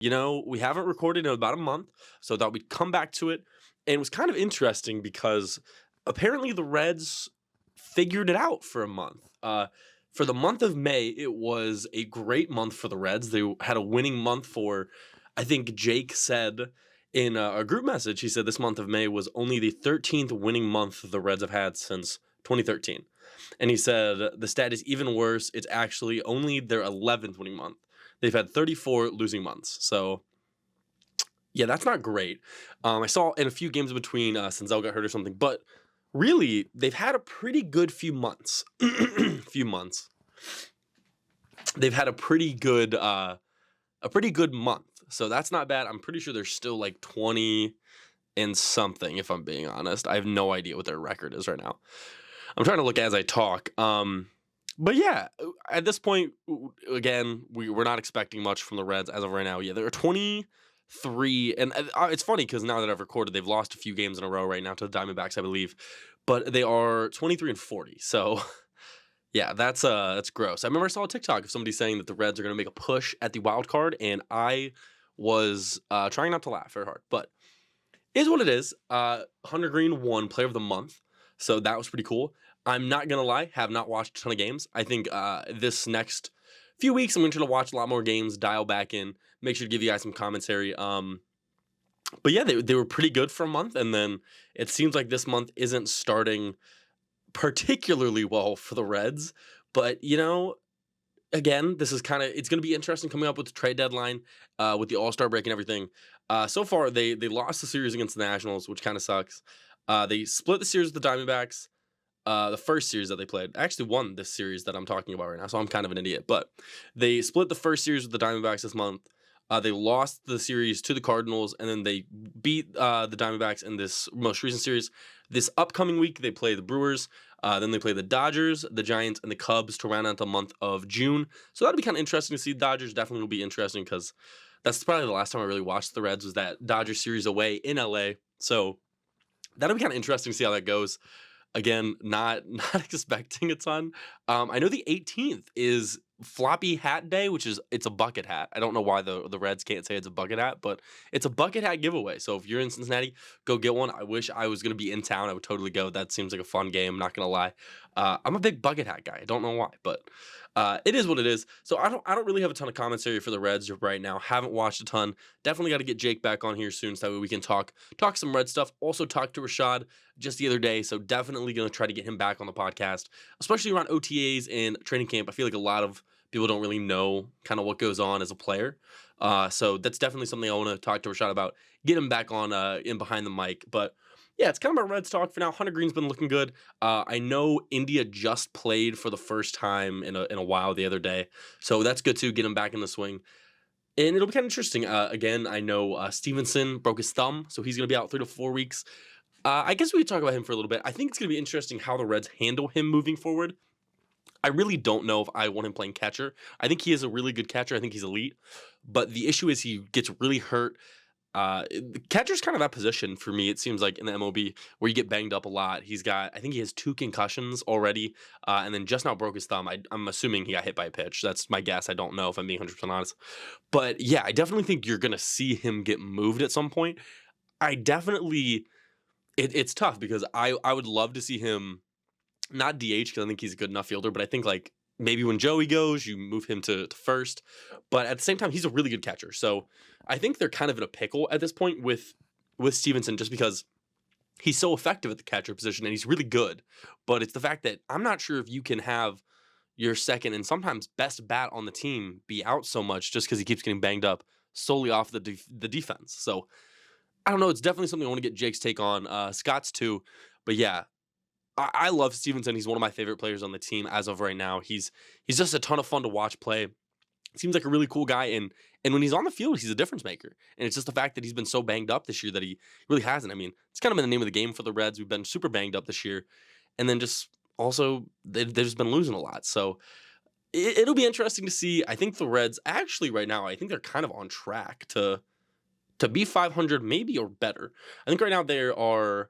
We haven't recorded in about a month, so I thought we'd come back to it. And it was kind of interesting because apparently the Reds figured it out for a month. For the month of May, it was a great month for the Reds. They had a winning month for, I think Jake said in a group message, he said this month of May was only the 13th winning month the Reds have had since 2013. And he said the stat is even worse. It's actually only their 11th winning month. They've had 34 losing months. So, yeah, that's not great. I saw in a few games in between Senzel got hurt or something, but really, they've had a pretty good few months. few months. They've had a pretty good month. So that's not bad. I'm pretty sure they're still like 20 and something, if I'm being honest. I have no idea what their record is right now. I'm trying to look as I talk. But yeah, at this point, again, we're not expecting much from the Reds as of right now. Yeah, they're 23, and it's funny because now that I've recorded, they've lost a few games in a row right now to the Diamondbacks, I believe, but they are 23 and 40. So yeah, that's gross. I remember I saw a TikTok of somebody saying that the Reds are going to make a push at the wild card, and I was trying not to laugh very hard, but it is what it is. Hunter Green won Player of the Month, so that was pretty cool. I'm not gonna lie, have not watched a ton of games. I think this next few weeks I'm going to try to watch a lot more games, dial back in, make sure to give you guys some commentary. But yeah, they were pretty good for a month, and then it seems like this month isn't starting particularly well for the Reds. But again, this is it's going to be interesting coming up with the trade deadline, with the All-Star break and everything. So far, they lost the series against the Nationals, which kind of sucks. They split the series with the Diamondbacks. The first series that they played, I actually won this series that I'm talking about right now, so I'm kind of an idiot. But they split the first series with the Diamondbacks this month. They lost the series to the Cardinals, and then they beat the Diamondbacks in this most recent series. This upcoming week, they play the Brewers. Then they play the Dodgers, the Giants, and the Cubs to round out the month of June. So that'll be kind of interesting to see. Dodgers definitely will be interesting because that's probably the last time I really watched the Reds was that Dodgers series away in LA. So that'll be kind of interesting to see how that goes. Again, not expecting a ton. I know the 18th is Floppy Hat Day, it's a bucket hat. I don't know why the Reds can't say it's a bucket hat, but it's a bucket hat giveaway. So if you're in Cincinnati, go get one. I wish I was gonna be in town. I would totally go. That seems like a fun game. Not gonna lie. I'm a big bucket hat guy. I don't know why, but it is what it is. So I don't really have a ton of commentary for the Reds right now. Haven't watched a ton. Definitely got to get Jake back on here soon so that way we can talk some Red stuff. Also talked to Rashad just the other day, so definitely gonna try to get him back on the podcast, especially around OTAs and training camp. I feel like a lot of people don't really know kind of what goes on as a player. So that's definitely something I want to talk to Rashad about. Get him back on in behind the mic. But yeah, it's kind of our Reds talk for now. Hunter Green's been looking good. I know India just played for the first time in a while the other day, so that's good too. Get him back in the swing. And it'll be kind of interesting. Again, I know Stevenson broke his thumb, so he's going to be out 3 to 4 weeks. I guess we could talk about him for a little bit. I think it's going to be interesting how the Reds handle him moving forward. I really don't know if I want him playing catcher. I think he is a really good catcher. I think he's elite. But the issue is he gets really hurt. The catcher's kind of that position for me, it seems like, in the MLB, where you get banged up a lot. I think he has 2 concussions already, and then just now broke his thumb. I'm assuming he got hit by a pitch. That's my guess. I don't know if I'm being 100% honest. But yeah, I definitely think you're going to see him get moved at some point. It's tough because I would love to see him not DH because I think he's a good enough fielder, but I think like maybe when Joey goes, you move him to first. But at the same time, he's a really good catcher. So I think they're kind of in a pickle at this point with Stevenson just because he's so effective at the catcher position and he's really good. But it's the fact that I'm not sure if you can have your second and sometimes best bat on the team be out so much just because he keeps getting banged up solely off the defense. So I don't know. It's definitely something I want to get Jake's take on. Scott's too. But yeah, I love Stevenson. He's one of my favorite players on the team as of right now. He's just a ton of fun to watch play. Seems like a really cool guy, and when he's on the field, he's a difference maker. And it's just the fact that he's been so banged up this year that he really hasn't. I mean, it's kind of been the name of the game for the Reds. We've been super banged up this year, and then just also they've just been losing a lot. So it'll be interesting to see. I think the Reds actually right now, I think they're kind of on track to be 500 maybe or better. I think right now there are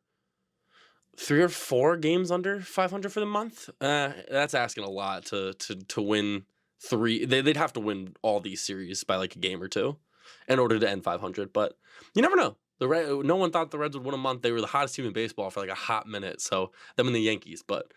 3 or 4 games under 500 for the month. That's asking a lot to win 3. They'd have to win all these series by like a game or 2. in order to end 500. But you never know. No one thought the Reds would win a month. They were the hottest team in baseball for like a hot minute. So them and the Yankees, but